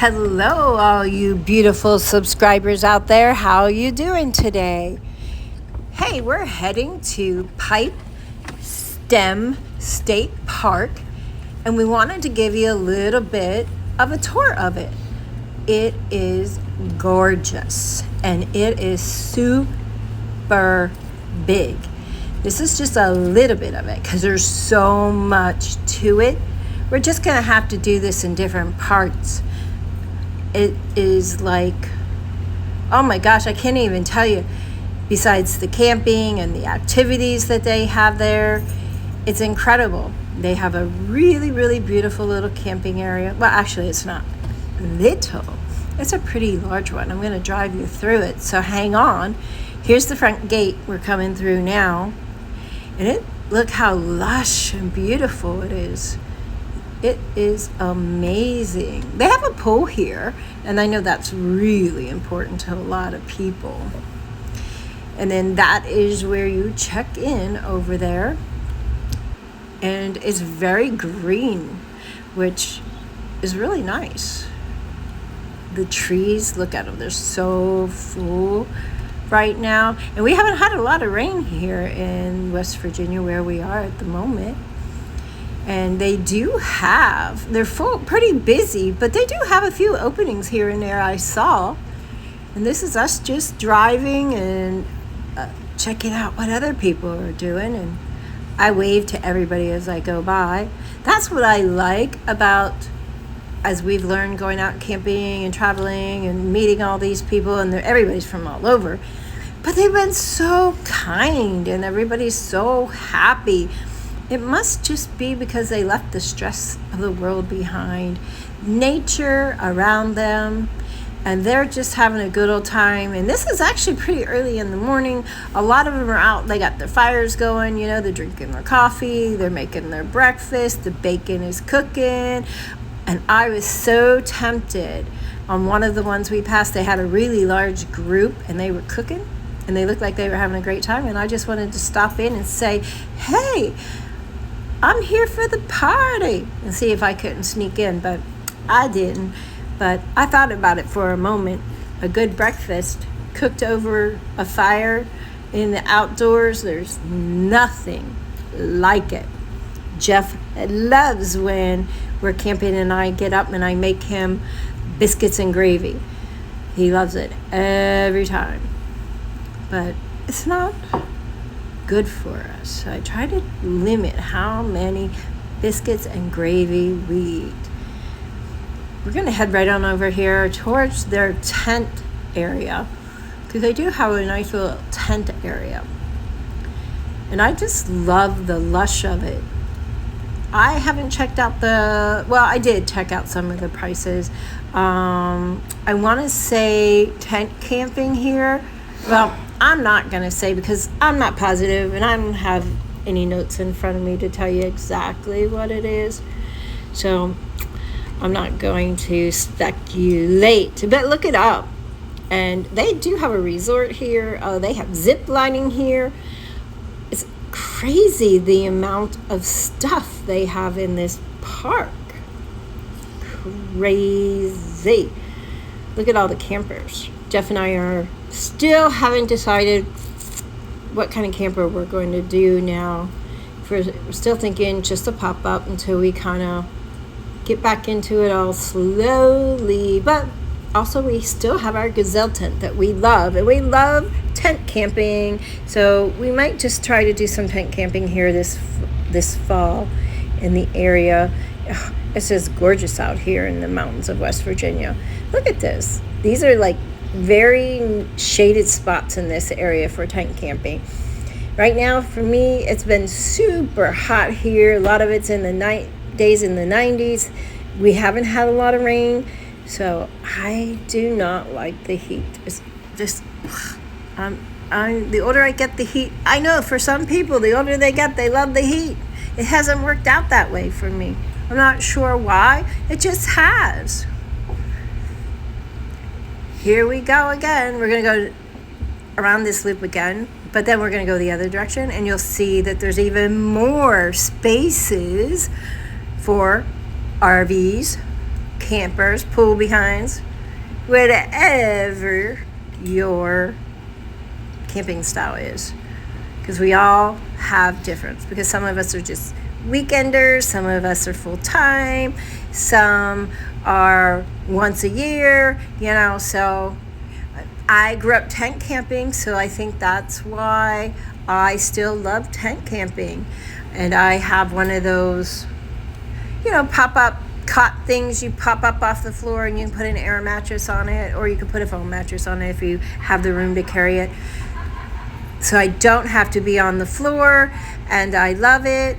Hello, all you beautiful subscribers out there. How you doing today? Hey, we're heading to PipeSteam State Park, and we wanted to give you a little bit of a tour of it. It is gorgeous, and it is super big. This is just a little bit of it because there's so much to it. We're just going to have to do this in different parts. It is like, oh my gosh, I can't even tell you. Besides the camping and the activities that they have there, it's incredible. They have a really, really beautiful little camping area. Well, actually, it's not little. It's a pretty large one. I'm going to drive you through it. So hang on. Here's the front gate we're coming through now. And look how lush and beautiful it is. It is amazing. They have a pool here, and I know that's really important to a lot of people. And then that is where you check in over there. And it's very green, which is really nice. The trees, look at them, they're so full right now. And we haven't had a lot of rain here in West Virginia where we are at the moment. And they're full, pretty busy, but they do have a few openings here and there I saw. And this is us just driving and checking out what other people are doing. And I wave to everybody as I go by. That's what I like about, as we've learned, going out camping and traveling and meeting all these people, and everybody's from all over. But they've been so kind and everybody's so happy. It must just be because they left the stress of the world behind, nature around them, and they're just having a good old time. And this is actually pretty early in the morning. A lot of them are out. They got their fires going, they're drinking their coffee, they're making their breakfast, the bacon is cooking. And I was so tempted. On one of the ones we passed, they had a really large group, and they were cooking, and they looked like they were having a great time. And I just wanted to stop in and say, hey, I'm here for the party, and see if I couldn't sneak in, but I didn't. But I thought about it for a moment. A good breakfast cooked over a fire in the outdoors, there's nothing like it. Jeff loves when we're camping and I get up and I make him biscuits and gravy. He loves it every time. But it's not good for us. I try to limit how many biscuits and gravy we eat. We're going to head right on over here towards their tent area, because they do have a nice little tent area. And I just love the lush of it. I haven't checked out I did check out some of the prices. I want to say tent camping here. Well, I'm not going to say because I'm not positive and I don't have any notes in front of me to tell you exactly what it is. So I'm not going to speculate, but look it up. And they do have a resort here. They have zip lining here. It's crazy the amount of stuff they have in this park. Crazy. Look at all the campers. Jeff and I are still haven't decided what kind of camper we're going to do now. We're still thinking just a pop-up until we kind of get back into it all slowly. But also we still have our gazelle tent that we love, and we love tent camping. So we might just try to do some tent camping here this fall in the area. It's just gorgeous out here in the mountains of West Virginia. Look at this. These are like very shaded spots in this area for tent camping. Right now, for me, it's been super hot here. A lot of it's in the days in the 90s. We haven't had a lot of rain, so I do not like the heat. It's just, the older I get, the heat. I know for some people, the older they get, they love the heat. It hasn't worked out that way for me. I'm not sure why. It just has. Here we go again. We're going to go around this loop again, but then we're going to go the other direction, and you'll see that there's even more spaces for RVs, campers, pool behinds, whatever your camping style is. Because we all have difference. Because some of us are just weekenders, some of us are full-time, some are once a year, so I grew up tent camping, so I think that's why I still love tent camping. And I have one of those, pop-up cot things you pop up off the floor, and you can put an air mattress on it, or you can put a foam mattress on it if you have the room to carry it. So I don't have to be on the floor, and I love it.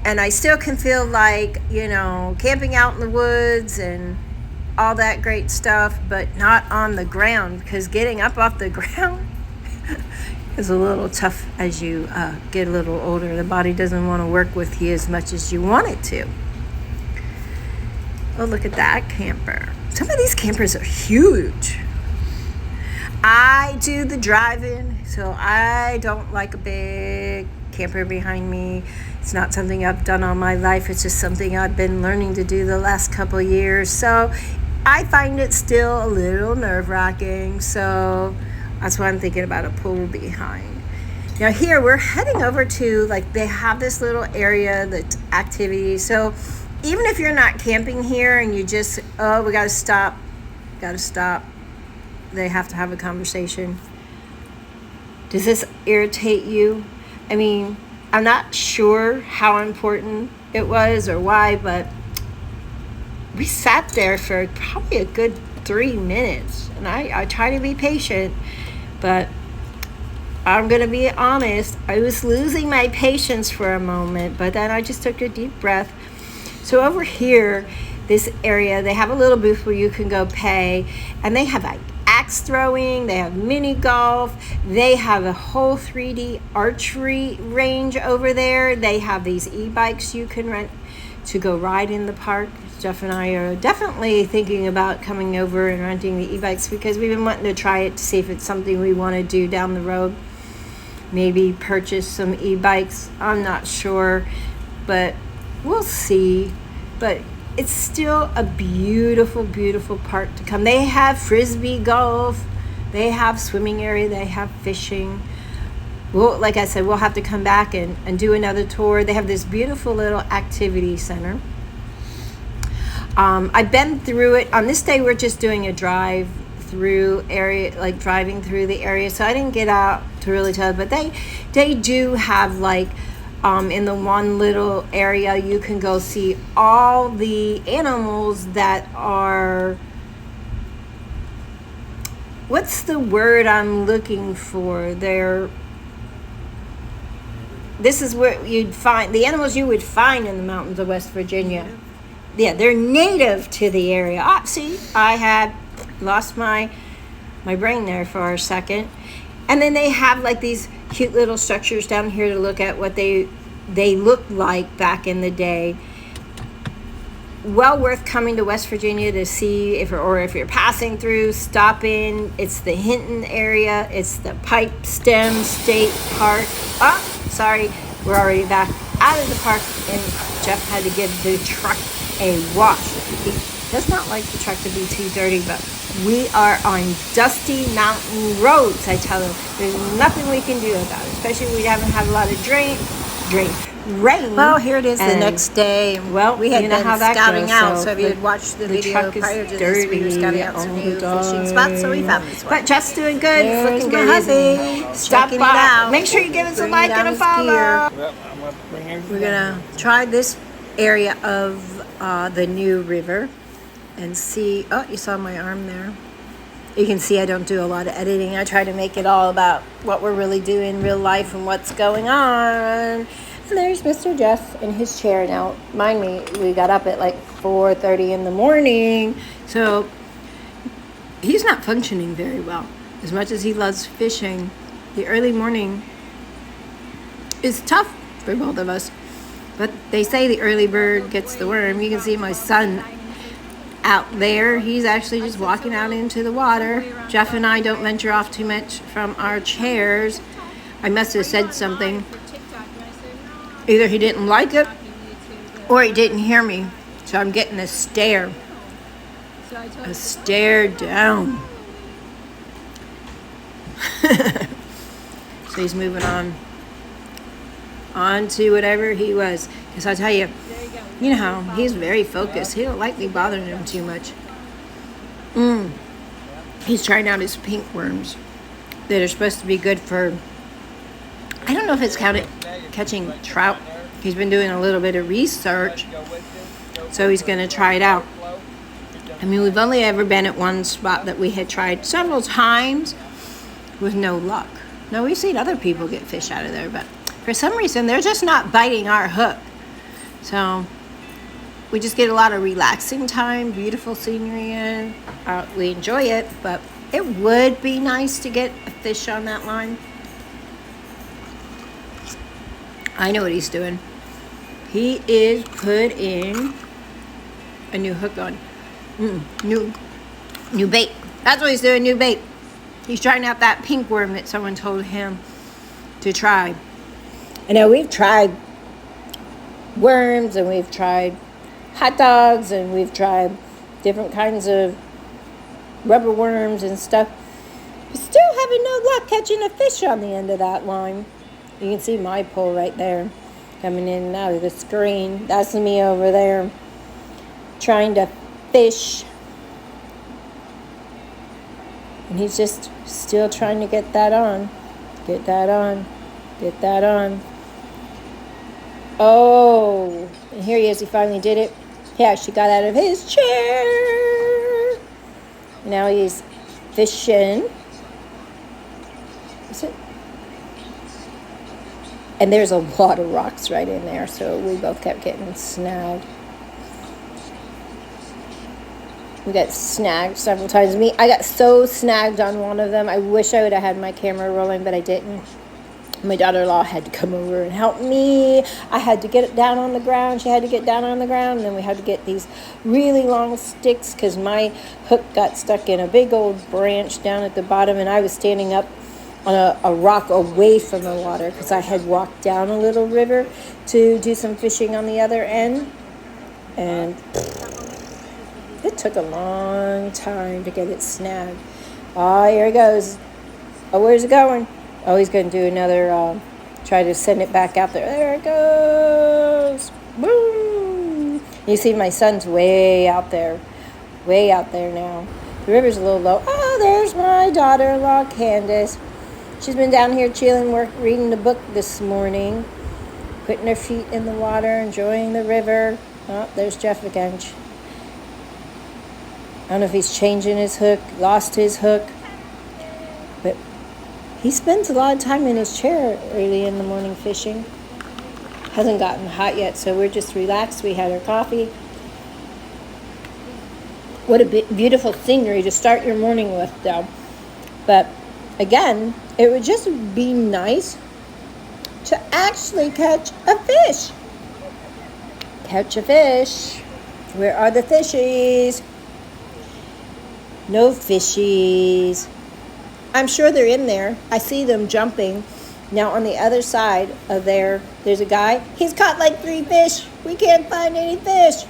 And I still can feel like, camping out in the woods and all that great stuff, but not on the ground, because getting up off the ground is a little tough as you get a little older. The body doesn't want to work with you as much as you want it to. Oh, look at that camper. Some of these campers are huge. I do the driving, so I don't like a big camper behind me. It's not something I've done all my life. It's just something I've been learning to do the last couple of years. So I find it still a little nerve-wracking. So that's why I'm thinking about a pool behind. Now here we're heading over to, they have this little area that's activity. So even if you're not camping here and you just, we gotta stop. They have to have a conversation. Does this irritate you? I mean, I'm not sure how important it was or why, but we sat there for probably a good 3 minutes. And I try to be patient, but I'm going to be honest. I was losing my patience for a moment, but then I just took a deep breath. So over here, this area, they have a little booth where you can go pay, and they have axe throwing, they have mini golf, they have a whole 3D archery range over there. They have these e-bikes you can rent to go ride in the park. Jeff and I are definitely thinking about coming over and renting the e-bikes, because we've been wanting to try it to see if it's something we want to do down the road. Maybe purchase some e-bikes. I'm not sure, but we'll see. But it's still a beautiful, beautiful park to come. They have frisbee golf, they have swimming area, they have fishing. Well, like I said, we'll have to come back and do another tour. They have this beautiful little activity center. I've been through it. On this day, we're just doing a drive through area, driving through the area. So I didn't get out to really tell, but they do have in the one little area, you can go see all the animals that are, what's the word I'm looking for? This is where you'd find the animals you would find in the mountains of West Virginia. Yeah, they're native to the area. See, I had lost my brain there for a second. And then they have these cute little structures down here to look at what they looked like back in the day. Well worth coming to West Virginia to see, if you're passing through, stop in. It's the Hinton area. It's the PipeSteam State Park. Sorry, we're already back out of the park, and Jeff had to give the truck a wash. He does not like the truck to be too dirty, but we are on dusty mountain roads, I tell him. There's nothing we can do about it, especially we haven't had a lot of rain. Well, here it is the next day. Well, we had been scouting out, so if you had watched the video prior to this, we were scouting out some new fishing spots, so we found this one. But Jeff's doing good. He's looking good. Happy. Stop by. It out. Make sure you give us a like and a follow. We're going to try this area of the new river and see. Oh, you saw my arm there. You can see I don't do a lot of editing. I try to make it all about what we're really doing in real life and what's going on. And there's Mr. Jeff in his chair now. Mind me, we got up at 4:30 in the morning. So he's not functioning very well. As much as he loves fishing, the early morning is tough for both of us. But they say the early bird gets the worm. You can see my son out there. He's actually just walking out into the water. Jeff and I don't venture off too much from our chairs. I must have said something. Either he didn't like it or he didn't hear me. So I'm getting a stare. a stare down. So he's moving on to whatever he was. Because I tell you, you know how he's very focused. He don't like me bothering him too much. He's trying out his pink worms that are supposed to be good for, I don't know if it's catching trout. He's been doing a little bit of research, so he's going to try it out. I mean, we've only ever been at one spot that we had tried several times with no luck. Now, we've seen other people get fish out of there, but for some reason, they're just not biting our hook. So we just get a lot of relaxing time, beautiful scenery in. We enjoy it, but it would be nice to get a fish on that line. I know what he's doing. He is putting a new hook on. New bait. That's what he's doing, new bait. He's trying out that pink worm that someone told him to try. I know we've tried worms and we've tried hot dogs and we've tried different kinds of rubber worms and stuff. But still having no luck catching a fish on the end of that line. You can see my pole right there coming in and out of the screen. That's me over there trying to fish. And he's just still trying to get that on. Get that on. Get that on. Oh, and here he is. He finally did it. He actually got out of his chair. Now he's fishing. Is it? And there's a lot of rocks right in there, so we both kept getting snagged. We got snagged several times. I got so snagged on one of them. I wish I would have had my camera rolling, but I didn't. My daughter-in-law had to come over and help me. I had to get it down on the ground. She had to get down on the ground. And then we had to get these really long sticks because my hook got stuck in a big old branch down at the bottom. And I was standing up on a rock away from the water because I had walked down a little river to do some fishing on the other end. And it took a long time to get it snagged. Oh, here it goes. Oh, where's it going? Oh, he's going to do another, try to send it back out there. There it goes. Boom. You see my son's way out there now. The river's a little low. Oh, there's my daughter-in-law, Candace. She's been down here chilling, reading the book this morning, putting her feet in the water, enjoying the river. Oh, there's Jeff again. I don't know if he's changing his hook, lost his hook, but he spends a lot of time in his chair early in the morning fishing. Hasn't gotten hot yet, so we're just relaxed. We had our coffee. What a beautiful scenery to start your morning with, though. But again, it would just be nice to actually catch a fish. Catch a fish. Where are the fishies? No fishies. I'm sure they're in there. I see them jumping. Now on the other side of there's a guy. He's caught like 3 fish. We can't find any fish.